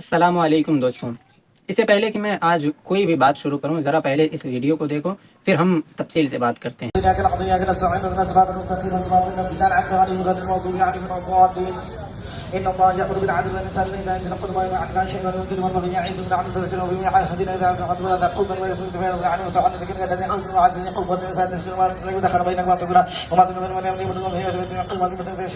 अस्सलामु अलैकुम दोस्तों। इससे पहले कि मैं आज कोई भी बात शुरू करूं, ज़रा पहले इस वीडियो को देखो, फिर हम तफसील से बात करते हैं। ان الله يامر بالعدل والاحسان وايتاء ذي القربى وينهى عن الفحشاء والمنكر والبغي يعظكم لعلكم تذكرون ومن عهدنا اذا عهدتم ولا تقوموا ولا تسلموا بين العلم وتعالى ذكر الذي انكم وعدني قوه فاتسكن ولا دخل بينكم وتقول وما تكون من ولا يملك من هي من قوه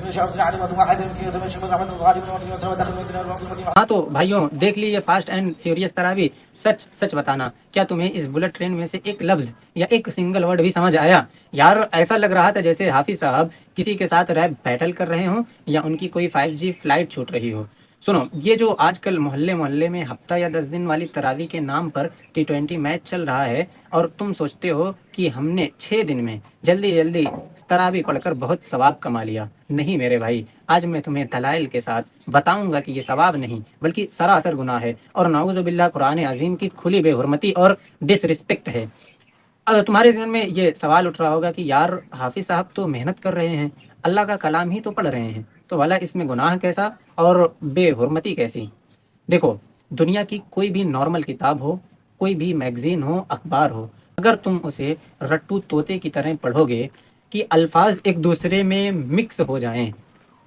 من شعب علم واحد من كده من رحمه الغالب من دخل بيننا। हाँ तो भाइयों, देख लीजिए फास्ट एंड फ्यूरियस तरावी। सच सच बताना, क्या तुम्हें इस बुलेट ट्रेन में से एक लफ्ज या एक सिंगल वर्ड भी समझ आया? यार, ऐसा लग रहा था जैसे हाफिज साहब किसी के साथ रैप बैटल कर रहे हों या उनकी कोई 5G फ्लाइट छूट रही हो। सुनो, ये जो आजकल मोहल्ले मोहल्ले में हफ्ता या 10 दिन वाली तरावी के नाम पर T20 मैच चल रहा है, और तुम सोचते हो कि हमने 6 दिन में जल्दी जल्दी तरावी पढ़कर बहुत सवाब कमा लिया। नहीं मेरे भाई, आज मैं तुम्हें दलाइल के साथ बताऊंगा कि ये सवाब नहीं बल्कि सरासर गुनाह है, और नाउज़ुबिल्लाह कुरान अजीम की खुली बेहुरमती और डिसरिस्पेक्ट है। अगर तुम्हारे ज़हन में ये सवाल उठ रहा होगा कि यार, हाफिज़ साहब तो मेहनत कर रहे हैं, अल्लाह का कलाम ही तो पढ़ रहे हैं, तो भला इसमें गुनाह कैसा और बेहुरमती कैसी? देखो, दुनिया की कोई भी नॉर्मल किताब हो, कोई भी मैगज़ीन हो, अखबार हो, अगर तुम उसे रट्टू तोते की तरह पढ़ोगे कि अल्फाज एक दूसरे में मिक्स हो जाएं,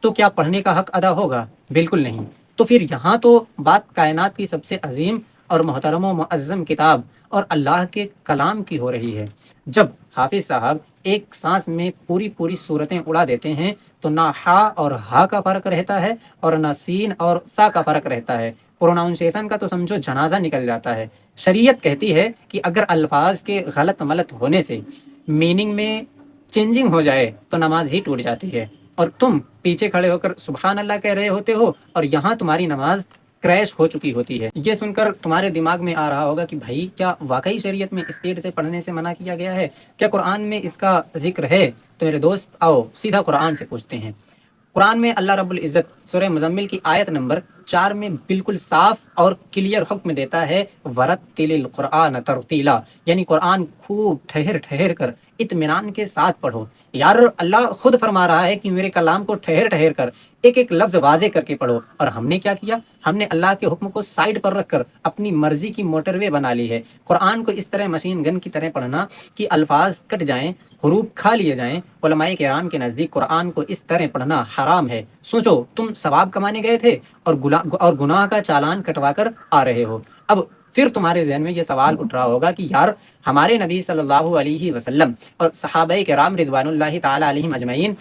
तो क्या पढ़ने का हक अदा होगा? बिल्कुल नहीं। तो फिर यहाँ तो बात कायनात की सबसे अजीम और मोहतरम व मुअज़्ज़म किताब और अल्लाह के कलाम की हो रही है। जब हाफिज़ साहब एक सांस में पूरी पूरी सूरतें उड़ा देते हैं, तो ना हा और हा का फ़र्क रहता है और ना सीन और सा का फ़र्क रहता है। प्रोनाउंसिएशन का तो समझो जनाजा निकल जाता है। शरीयत कहती है कि अगर अल्फाज के गलत मलत होने से मीनिंग में चेंजिंग हो जाए तो नमाज ही टूट जाती है, और तुम पीछे खड़े होकर सुबहान अल्लाह कह रहे होते हो और यहाँ तुम्हारी नमाज क्रैश हो चुकी होती है। ये सुनकर तुम्हारे दिमाग में आ रहा होगा कि भाई, क्या वाकई शरीयत में स्पीड से पढ़ने से मना किया गया है? क्या कुरान में इसका जिक्र है? तो मेरे दोस्त, आओ सीधा कुरान से पूछते हैं। कुरान में अल्लाह रब्बुल इज़्ज़त सूरह मुज़म्मिल की आयत नंबर 4 में बिल्कुल साफ और क्लियर हुक्म देता है, वरत्तिलिल कुरान तरतीला, यानी कुरान खूब ठहर ठहर कर इत्मीनान के साथ पढ़ो। यार, अल्लाह खुद फरमा रहा है कि मेरे कलाम को ठहर ठहर कर एक एक लफ्ज़ वाजे करके पढ़ो। और हमने क्या किया? हमने अल्लाह के हुक्म को साइड पर रखकर अपनी मर्जी की मोटरवे बना ली है। कुरान को इस तरह मशीन गन की तरह पढ़ना कि अल्फाज कट जाएं, हरूफ खा लिए जाएं। उलमाए किराम के नज़दीक कुरान को इस तरह पढ़ना हराम है। सोचो, तुम सवाब कमाने गए थे और गुनाह का चालान कटवा कर आ रहे हो। अब फिर तुम्हारे जहन में ये सवाल उठ रहा होगा कि यार, हमारे नबी सल्लल्लाहु अलैहि वसल्लम और सहाबाए किराम रिदवानुल्लाहि ताला अलैहिम अजमईन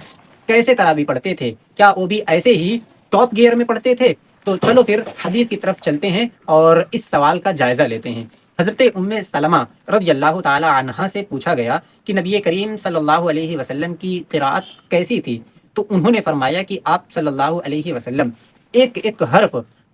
कैसे तरावी पढ़ते थे? क्या वो भी ऐसे ही टॉप गियर में पढ़ते थे? तो चलो फिर हदीस की तरफ चलते हैं और इस सवाल का जायज़ा लेते हैं। हज़रत उम्मे सलमा रज़ियल्लाहु ताला अन्हा से पूछा गया कि नबी करीम सल्लल्लाहु अलैहि वसल्लम की क़िराअत कैसी थी? तो उन्होंने फरमाया कि आप सल्लल्लाहु अलैहि वसल्लम एक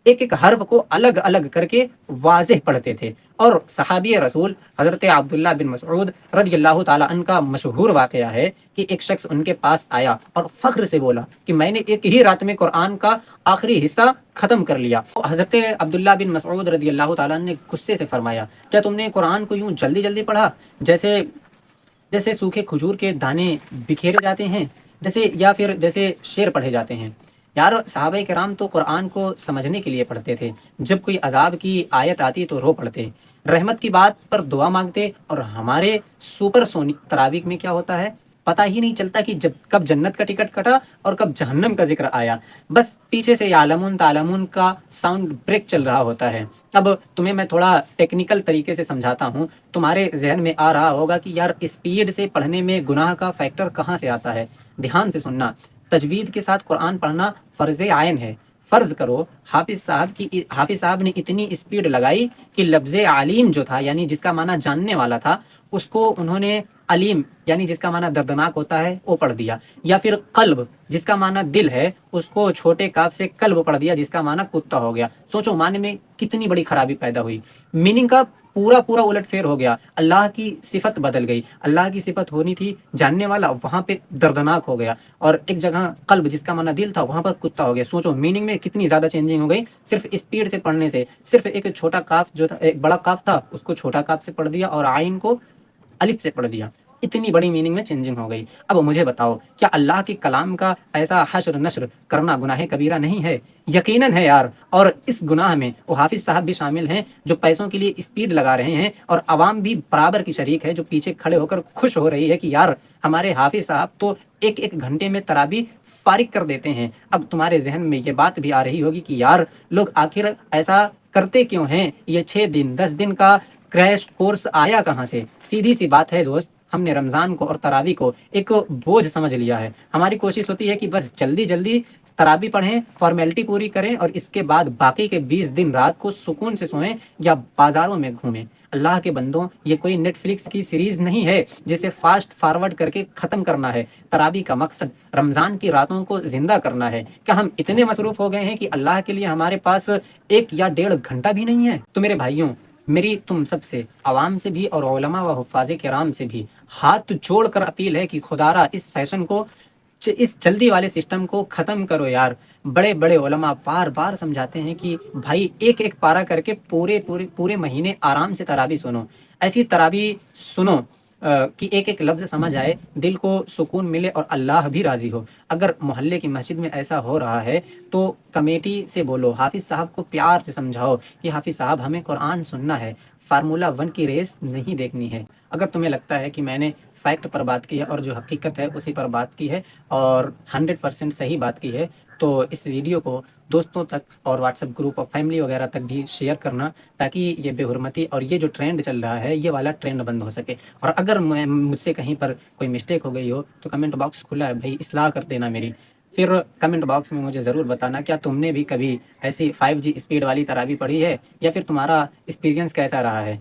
एक हर्फ को अलग अलग करके वाज़ेह पढ़ते थे। और सहाबी रसूल हज़रत अब्दुल्ला बिन मसऊद रज़ियल्लाहु ताला अन्हु का मशहूर वाक़या है कि एक शख्स उनके पास आया और फ़ख्र से बोला कि मैंने एक ही रात में कुरान का आखिरी हिस्सा ख़त्म कर लिया। तो हज़रत अब्दुल्ला बिन मसऊद रज़ियल्लाहु ताला अन्हु ने गुस्से से फरमाया, क्या तुमने कुरान को यूँ जल्दी जल्दी पढ़ा जैसे जैसे सूखे खजूर के दाने बिखेरे जाते हैं, जैसे, या फिर जैसे शेर पढ़े जाते हैं? यार, सहाबा किराम तो कुरान को समझने के लिए पढ़ते थे। जब कोई अजाब की आयत आती तो रो पड़ते, रहमत की बात पर दुआ मांगते। और हमारे सुपर सोनिक तरावीक में क्या होता है, पता ही नहीं चलता कि जब कब जन्नत का टिकट कटा और कब जहन्नम का जिक्र आया। बस पीछे से यालमून तालमून का साउंड ब्रेक चल रहा होता है। अब तुम्हें मैं थोड़ा टेक्निकल तरीके से समझाता हूँ। तुम्हारे जहन में आ रहा होगा कि यार, स्पीड से पढ़ने में गुनाह का फैक्टर कहाँ से आता है? ध्यान से सुनना। तजवीद के साथ कुरान पढ़ना फ़र्ज़ आयन है। फ़र्ज़ करो हाफिज़ साहब ने इतनी स्पीड लगाई कि लफ्ज़ आलीम जो था, यानी जिसका माना जानने वाला था, उसको उन्होंने अलीम, यानी जिसका माना दर्दनाक होता है, वो पढ़ दिया। या फिर कल्ब, जिसका माना दिल है, उसको छोटे काफ से कल्ब पढ़ दिया, जिसका माना कुत्ता हो गया। सोचो, माने में कितनी बड़ी खराबी पैदा हुई। मीनिंग का पूरा पूरा उलट फेर हो गया। अल्लाह की सिफत बदल गई। अल्लाह की सिफत होनी थी जानने वाला, वहाँ पे दर्दनाक हो गया। और एक जगह कल्ब, जिसका माना दिल था, वहाँ पर कुत्ता हो गया। सोचो, मीनिंग में कितनी ज़्यादा चेंजिंग हो गई सिर्फ स्पीड से पढ़ने से। सिर्फ एक छोटा काफ जो था, एक बड़ा काफ था, उसको छोटा काफ से पढ़ दिया और आइन को अलिफ से पढ़ दिया। इतनी बड़ी मीनिंग में चेंजिंग हो गई। अब मुझे बताओ, क्या अल्लाह के कलाम का ऐसा हश्र नश्र करना गुनाह कबीरा नहीं है? यकीनन है यार। और इस गुनाह में वो हाफिज़ साहब भी शामिल हैं जो पैसों के लिए स्पीड लगा रहे हैं, और आवाम भी बराबर की शरीक है जो पीछे खड़े होकर खुश हो रही है कि यार हमारे हाफिज़ साहब तो एक एक घंटे में तराबी फारिग कर देते हैं। अब तुम्हारे जहन में ये बात भी आ रही होगी कि यार लोग आखिर ऐसा करते क्यों हैं? ये 6 दिन 10 दिन का क्रैश कोर्स आया कहाँ से? सीधी सी बात है दोस्त, हमने रमज़ान को और तरावी को एक बोझ समझ लिया है। हमारी कोशिश होती है कि बस जल्दी जल्दी तरावी पढ़ें, फॉर्मेलिटी पूरी करें, और इसके बाद बाकी के 20 दिन रात को सुकून से सोएं या बाज़ारों में घूमें। अल्लाह के बंदों, ये कोई नेटफ्लिक्स की सीरीज़ नहीं है जिसे फास्ट फॉरवर्ड करके ख़त्म करना है। तरावी का मकसद रमज़ान की रातों को ज़िंदा करना है। क्या हम इतने मसरूफ़ हो गए हैं कि अल्लाह के लिए हमारे पास 1 या 1.5 घंटा भी नहीं है? तो मेरे भाइयों, मेरी तुम सबसे, आवाम से भी और उलमा व हुफ़ाज़े किराम से भी हाथ जोड़ कर अपील है कि खुदारा इस फैशन को, इस जल्दी वाले सिस्टम को ख़त्म करो यार। बड़े बड़े उलमा बार बार समझाते हैं कि भाई एक एक पारा करके पूरे पूरे पूरे महीने आराम से तरावी सुनो। ऐसी तरावी सुनो कि एक एक लफ्ज़ समझ आए, दिल को सुकून मिले और अल्लाह भी राज़ी हो। अगर मोहल्ले की मस्जिद में ऐसा हो रहा है तो कमेटी से बोलो, हाफिज़ साहब को प्यार से समझाओ कि हाफिज़ साहब हमें कुरान सुनना है, फार्मूला 1 की रेस नहीं देखनी है। अगर तुम्हें लगता है कि मैंने फैक्ट पर बात की है और जो हकीकत है उसी पर बात की है और 100% सही बात की है, तो इस वीडियो को दोस्तों तक और व्हाट्सएप ग्रुप और फैमिली वगैरह तक भी शेयर करना, ताकि ये बेहुरमती और ये जो ट्रेंड चल रहा है ये वाला ट्रेंड बंद हो सके। और अगर मुझसे कहीं पर कोई मिस्टेक हो गई हो तो कमेंट बॉक्स खुला है भाई, इस्लाह कर देना मेरी। फिर कमेंट बॉक्स में मुझे ज़रूर बताना क्या तुमने भी कभी ऐसी 5G स्पीड वाली तरावी पढ़ी है, या फिर तुम्हारा एक्सपीरियंस कैसा रहा है।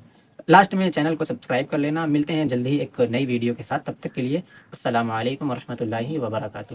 लास्ट में चैनल को सब्सक्राइब कर लेना। मिलते हैं जल्दी ही एक नई वीडियो के साथ, तब तक के लिए अस्सलाम वालेकुम वरहमतुल्लाहि वबरकातुहू।